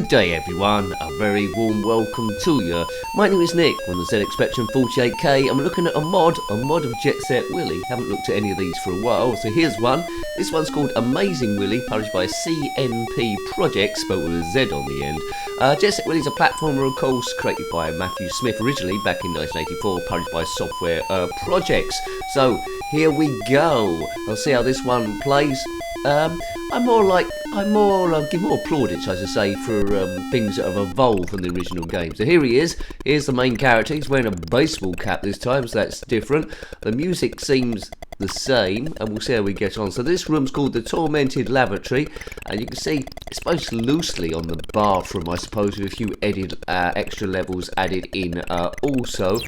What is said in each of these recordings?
Good day everyone, a very warm welcome to you. My name is Nick on the zxspectrum 48K and we're looking at a mod of Jet Set Willy. Haven't looked at any of these for a while, so here's one. This one's called Amazing Willy, published by CnP Projectz, spelled with a Z on the end. Jet Set Willy is a platformer, of course, created by Mathew Smith originally back in 1984, published by software Projectz. So here we go. I'll see how this one plays. I give more plaudits, as I say, for things that have evolved from the original game. So here he is. Here's the main character. He's wearing a baseball cap this time, so that's different. The music seems the same, and we'll see how we get on. So this room's called the Tormented Lavatory, and you can see it's based loosely on the bathroom, I suppose, with a few extra levels added in. Also,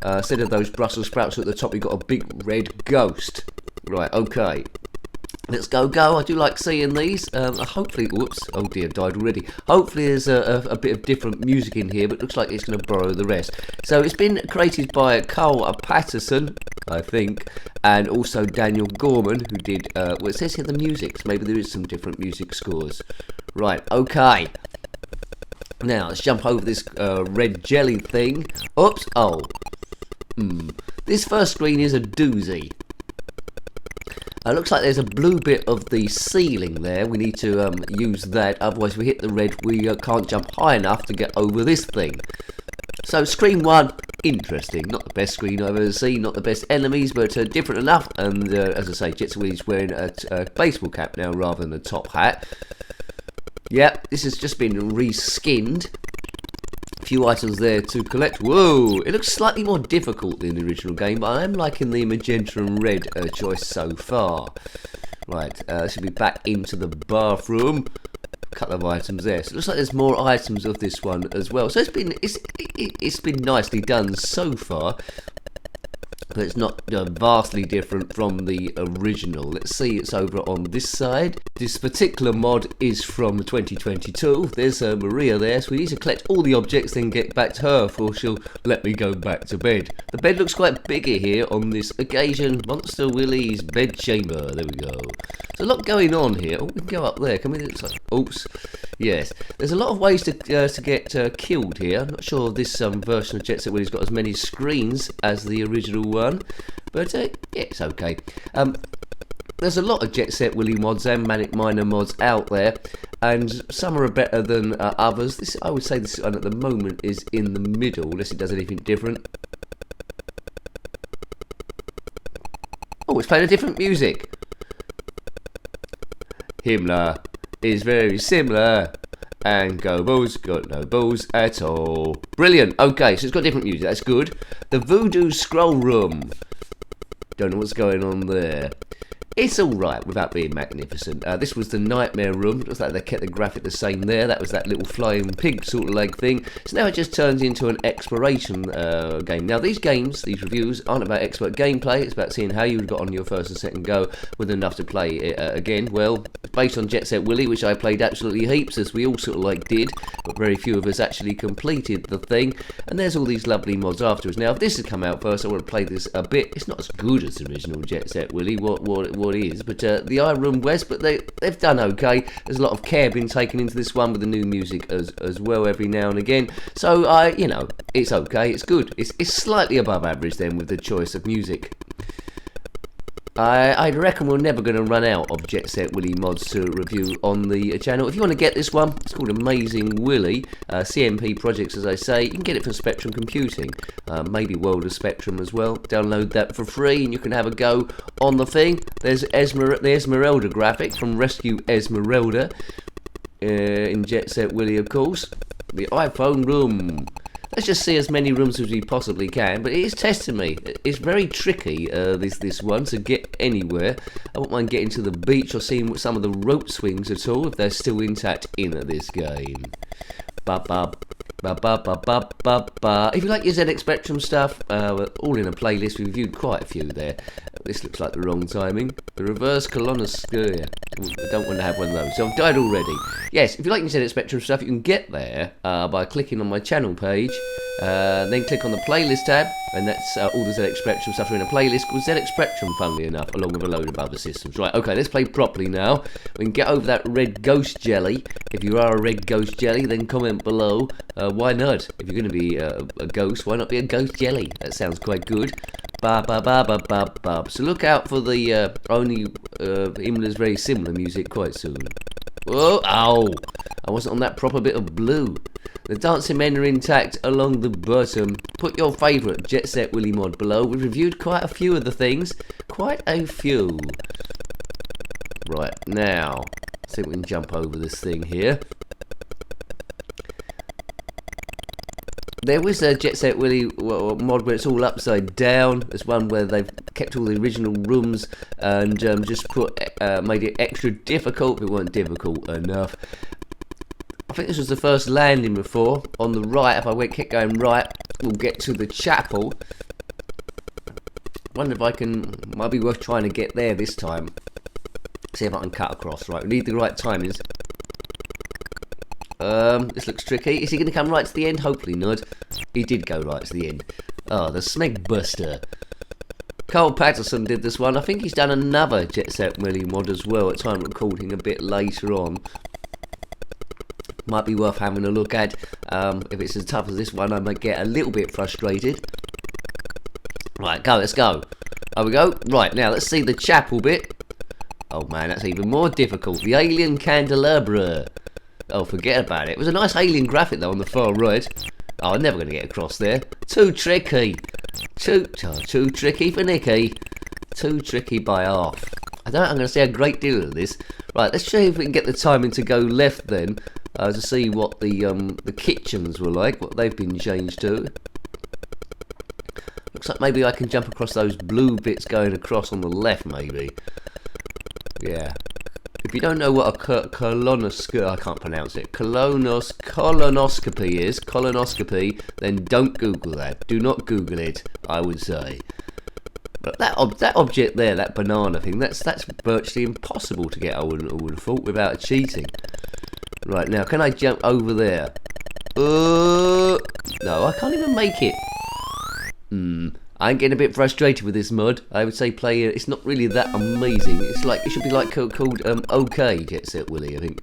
instead of those Brussels sprouts at the top, you've got a big red ghost. Right, okay. Let's go. I do like seeing these. Hopefully, whoops, oh dear, died already. Hopefully there's a bit of different music in here, but it looks like it's going to borrow the rest. So it's been created by Carl Patterson, I think, and also Daniel Gorman, who did, well, it says here the music, so maybe there is some different music scores. Right, okay. Now, let's jump over this red jelly thing. Oops, oh. This first screen is a doozy. Looks like there's a blue bit of the ceiling there. We need to use that, otherwise if we hit the red we can't jump high enough to get over this thing. So screen one, interesting. Not the best screen I've ever seen, not the best enemies, but different enough. And as I say, Jet Set Willy's wearing a baseball cap now rather than a top hat. Yep, this has just been reskinned. Few items there to collect. Whoa, it looks slightly more difficult than the original game, but I am liking the magenta and red choice so far. Right, should be back into the bathroom. A couple of items there, so it looks like there's more items of this one as well. So it's been nicely done so far, but it's not vastly different from the original. Let's see, it's over on this side. This particular mod is from 2022. There's Maria there, so we need to collect all the objects, then get back to her, for she'll let me go back to bed. The bed looks quite bigger here on this occasion. Monster Willy's bed chamber. There we go. There's a lot going on here. Oh, we can go up there. Can we? Oops. Yes. There's a lot of ways to get killed here. I'm not sure if this version of Jet Set Willy's got as many screens as the original one, but yeah, it's okay. There's a lot of Jet Set Willy mods and Manic Miner mods out there, and some are better than others. I would say this one at the moment is in the middle, unless it does anything different. Oh, it's playing a different music. Himmler is very similar, and Go Bulls got no balls at all. Brilliant. Okay, so it's got different music. That's good. The Voodoo Scroll Room. Don't know what's going on there. It's alright without being magnificent. This was the Nightmare Room. Looks like they kept the graphic the same there. That was that little flying pig sort of leg thing. So now it just turns into an exploration game. Now these reviews aren't about expert gameplay. It's about seeing how you got on your first and second go with enough to play it again. Well, based on Jet Set Willy, which I played absolutely heaps, as we all sort of like did, but very few of us actually completed the thing. And there's all these lovely mods afterwards. Now if this had come out first, I would have played this a bit. It's not as good as the original Jet Set Willy. What is, but the Iron West, but they've done okay. There's a lot of care been taken into this one with the new music as well every now and again. So you know, it's okay, it's good. It's slightly above average then with the choice of music. I reckon we're never going to run out of Jet Set Willy mods to review on the channel. If you want to get this one, it's called Amazing Willy, CnP Projectz, as I say. You can get it from Spectrum Computing, maybe World of Spectrum as well. Download that for free and you can have a go on the thing. There's the Esmeralda graphic from Rescue Esmeralda in Jet Set Willy, of course. The iPhone room. Let's just see as many rooms as we possibly can, but it is testing me. It's very tricky, this one, to get anywhere. I won't mind getting to the beach or seeing some of the rope swings at all, if they're still intact in this game. If you like your zxspectrum stuff, all in a playlist. We reviewed quite a few there. this looks like the wrong timing. The reverse colonoscopy. I don't want to have one of those. So I've died already. Yes, if you like ZxSpectrum stuff, you can get there by clicking on my channel page. Then click on the playlist tab, and that's all the ZxSpectrum stuff are in a playlist called ZxSpectrum, funnily enough, along with a load of other systems. Right, okay, let's play properly now. We can get over that red ghost jelly. If you are a red ghost jelly, then comment below. Why not? If you're going to be a ghost, why not be a ghost jelly? That sounds quite good. Ba ba ba ba ba ba. So look out for the only Himmler's very similar music quite soon. Whoa, ow! I wasn't on that proper bit of blue. The dancing men are intact along the bottom. Put your favourite Jet Set Willy Mod below. We've reviewed quite a few of the things. Quite a few. Right, now, let's see if we can jump over this thing here. There was a Jet Set Willy mod where it's all upside down. There's one where they've kept all the original rooms and just made it extra difficult. It weren't difficult enough. I think this was the first landing before. On the right, if I keep going right, we'll get to the chapel. Wonder if I can. Might be worth trying to get there this time. See if I can cut across. Right, we need the right timings. This looks tricky. Is he going to come right to the end? Hopefully not. He did go right to the end. Oh, the Smeg Buster. Carl Patterson did this one. I think he's done another Jet Set Willy mod as well at time recording a bit later on. Might be worth having a look at. If it's as tough as this one, I might get a little bit frustrated. Right, go, let's go. There we go. Right, now let's see the chapel bit. Oh man, that's even more difficult. The alien candelabra. Oh, forget about it. It was a nice alien graphic though on the far right. Oh, I'm never going to get across there. Too tricky. Too tricky for Nicky. Too tricky by half. I'm going to see a great deal of this. Right, let's see if we can get the timing to go left then. To see what the kitchens were like, what they've been changed to. Looks like maybe I can jump across those blue bits going across on the left, maybe. Yeah. If you don't know what a colonoscopy, I can't pronounce it, colonoscopy, then don't Google that. Do not Google it, I would say. But that object there, that banana thing, that's virtually impossible to get, I would have thought, without cheating. Right, now, can I jump over there? No, I can't even make it. I'm getting a bit frustrated with this mod. I would say play it. It's not really that amazing. It's like, it should be like called OK Jet Set Willy, I think.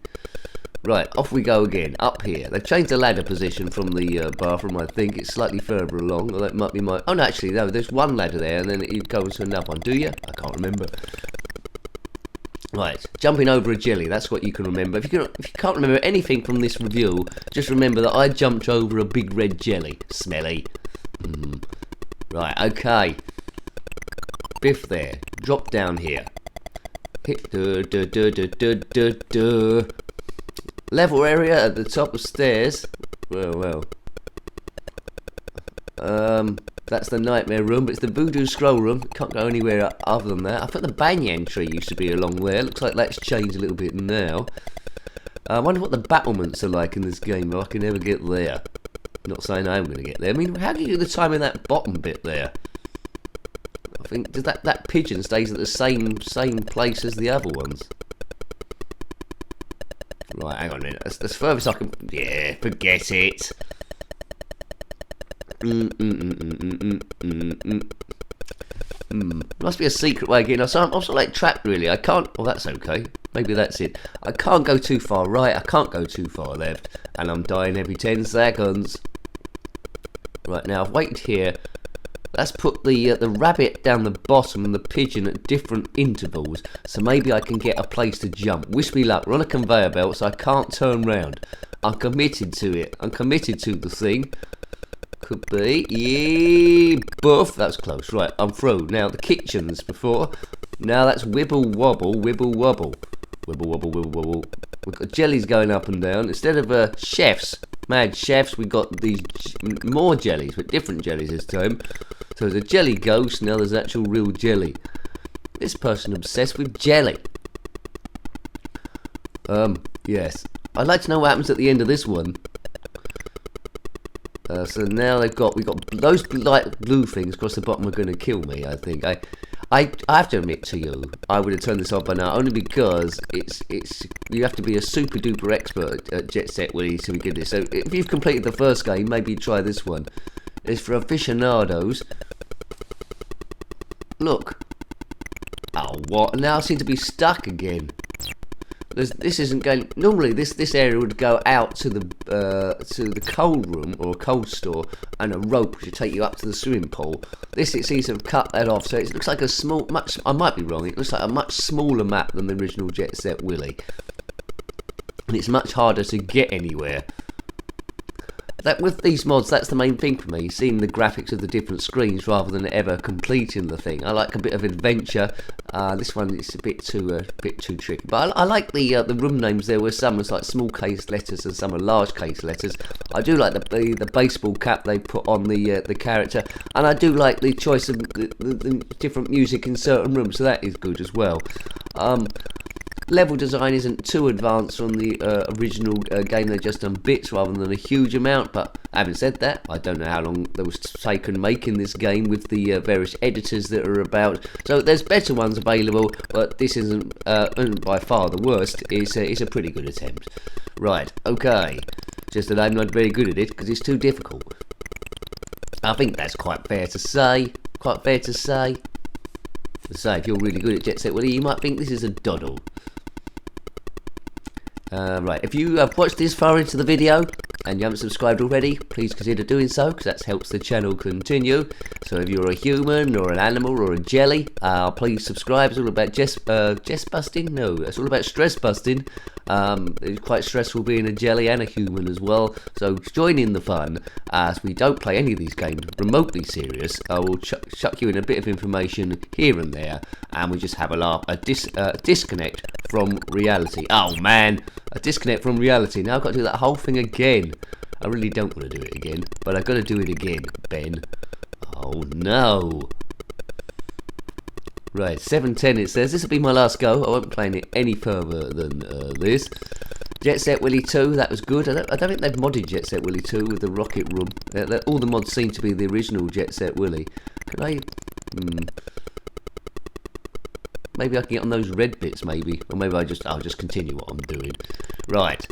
Right, off we go again. Up here. They've changed the ladder position from the bathroom, I think. It's slightly further along. Or that might be my... Oh, no, actually, no. There's one ladder there, and then it goes to another one. Do you? I can't remember. Right, jumping over a jelly. That's what you can remember. If you can't remember anything from this review, just remember that I jumped over a big red jelly. Smelly. Right, okay. Biff there. Drop down here. Hit level area at the top of stairs. Well. That's the nightmare room, but it's the voodoo scroll room. Can't go anywhere other than that. I thought the banyan tree used to be along there. Looks like that's changed a little bit now. I wonder what the battlements are like in this game, but I can never get there. Not saying I'm going to get there. I mean, how do you do the time in that bottom bit there? I think that pigeon stays at the same place as the other ones. Right, hang on a minute. That's furthest I can... Yeah, forget it. Must be a secret way of getting... So I'm also like trapped, really. I can't... Oh, that's okay. Maybe that's it. I can't go too far right. I can't go too far left. And I'm dying every 10 seconds. Right, now I've waited here. Let's put the rabbit down the bottom and the pigeon at different intervals, so maybe I can get a place to jump. Wish me luck. We're on a conveyor belt, so I can't turn round. I'm committed to it. I'm committed to the thing. Could be. Yeah, buff. That's close. Right, I'm through. Now, the kitchens before. Now that's wibble wobble, wibble wobble. Wibble wobble, wibble wobble. We've got jellies going up and down. Instead of chefs, mad chefs, we've got these more jellies, but different jellies this time. So there's a jelly ghost, now there's actual real jelly. This person obsessed with jelly. Yes. I'd like to know what happens at the end of this one. So now we got those light blue things across the bottom are going to kill me, I think. I have to admit to you, I would have turned this off by now, only because it's you have to be a super duper expert at Jet Set Willy to begin this. So if you've completed the first game, maybe try this one. It's for aficionados. Look. Oh, what? Now I seem to be stuck again. This isn't going. Normally, this area would go out to the cold room or cold store, and a rope should take you up to the swimming pool. This, it seems to have cut that off, so it looks like a small, much. I might be wrong. It looks like a much smaller map than the original Jet Set Willy, and it's much harder to get anywhere. That with these mods, that's the main thing for me, seeing the graphics of the different screens rather than ever completing the thing. I like a bit of adventure. This one is a bit too tricky, but I like the room names. There were some was like small case letters and some are large case letters. I do like the baseball cap they put on the character, and I do like the choice of the different music in certain rooms. So that is good as well. Level design isn't too advanced from the original game. They've just done bits rather than a huge amount, but having said that, I don't know how long that was taken making this game with the various editors that are about. So there's better ones available, but this isn't by far the worst. It's a pretty good attempt. Right, okay. Just that I'm not very good at it because it's too difficult. I think that's quite fair to say. Quite fair to say. If you're really good at Jet Set Willy, you might think this is a doddle. Right, if you have watched this far into the video and you haven't subscribed already, please consider doing so, because that helps the channel continue. So if you're a human or an animal or a jelly, please subscribe. It's all about jest busting? No, it's all about stress busting. It's quite stressful being a jelly and a human as well, so join in the fun. As we don't play any of these games remotely serious, I will chuck you in a bit of information here and there, and we just have a laugh, a disconnect from reality. Oh man, a disconnect from reality. Now I've got to do that whole thing again. I really don't want to do it again, but I've got to do it again, Ben. Oh no. Right, 7:10 it says. This will be my last go. I won't be playing it any further than this. Jet Set Willy 2, that was good. I don't think they've modded Jet Set Willy 2 with the rocket room. All the mods seem to be the original Jet Set Willy. Can I... Maybe I can get on those red bits, maybe. Or maybe I'll just continue what I'm doing. Right.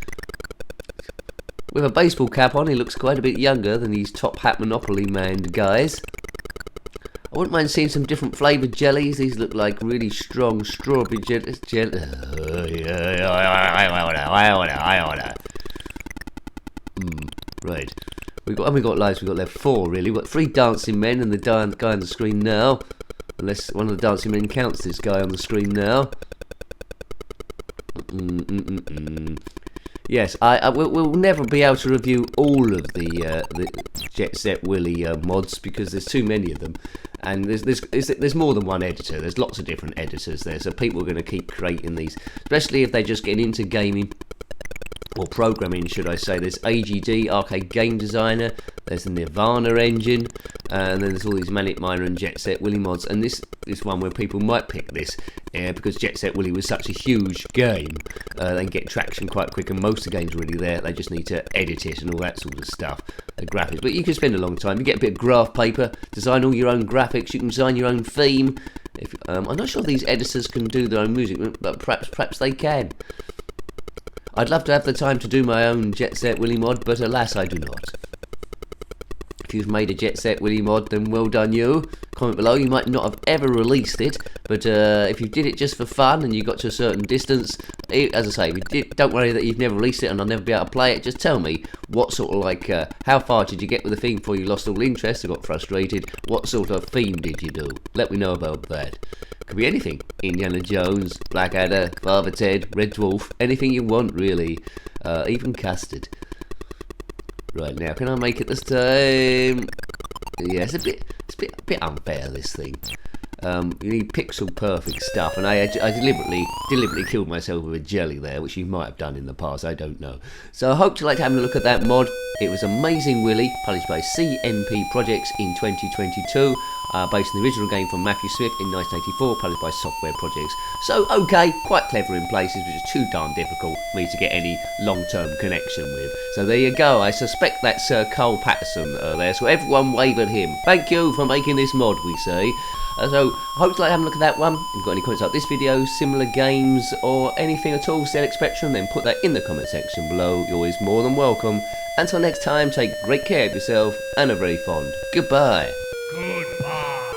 With a baseball cap on, he looks quite a bit younger than these Top Hat Monopoly Man guys. I wouldn't mind seeing some different flavoured jellies. These look like really strong strawberry jellies. Right. We got lives. We got left 4 really. We've got 3 dancing men and the guy on the screen now. Unless one of the dancing men counts this guy on the screen now. Yes, we'll never be able to review all of the Jet Set Willy mods because there's too many of them, and there's more than one editor. There's lots of different editors there, so people are going to keep creating these, especially if they just get into gaming. Or programming, should I say. There's AGD, Arcade Game Designer, there's the Nirvana engine, and then there's all these Manic Miner and Jet Set Willy mods, and this is one where people might pick this, because Jet Set Willy was such a huge game, they can get traction quite quick, and most of the games are already there, they just need to edit it and all that sort of stuff, the graphics, but you can spend a long time, you get a bit of graph paper, design all your own graphics, you can design your own theme. I'm not sure if these editors can do their own music, but perhaps they can. I'd love to have the time to do my own Jet Set Willy mod, but alas, I do not. If you've made a Jet Set Willy mod, then well done you. Comment below. You might not have ever released it, but if you did it just for fun and you got to a certain distance, as I say, if you don't worry that you've never released it and I'll never be able to play it. Just tell me what sort of how far did you get with the theme before you lost all interest or got frustrated? What sort of theme did you do? Let me know about that. Could be anything. Indiana Jones, Blackadder, Father Ted, Red Dwarf, anything you want really. Even custard. Right, now can I make it this time? Yeah, it's a bit unfair, this thing. You need pixel perfect stuff, and I deliberately killed myself with a jelly there, which you might have done in the past, I don't know. So I hope you liked having a look at that mod. It was Amazing Willy, published by CnP Projectz in 2022. based on the original game from Mathew Smith in 1984, published by Software Projects. So, okay, quite clever in places, but it's too darn difficult for me to get any long-term connection with. So there you go. I suspect that's Cole Patterson there, so everyone wave at him. Thank you for making this mod, we say. So, I hope you like having a look at that one. If you've got any comments about this video, similar games, or anything at all, zxspectrum, then put that in the comment section below. You're always more than welcome. Until next time, take great care of yourself, and are very fond. Goodbye. Goodbye.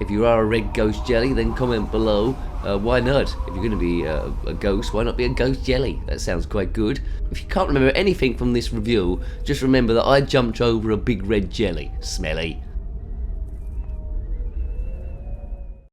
If you are a red ghost jelly, then comment below. Why not? If you're going to be a ghost, why not be a ghost jelly? That sounds quite good. If you can't remember anything from this review, just remember that I jumped over a big red jelly. Smelly.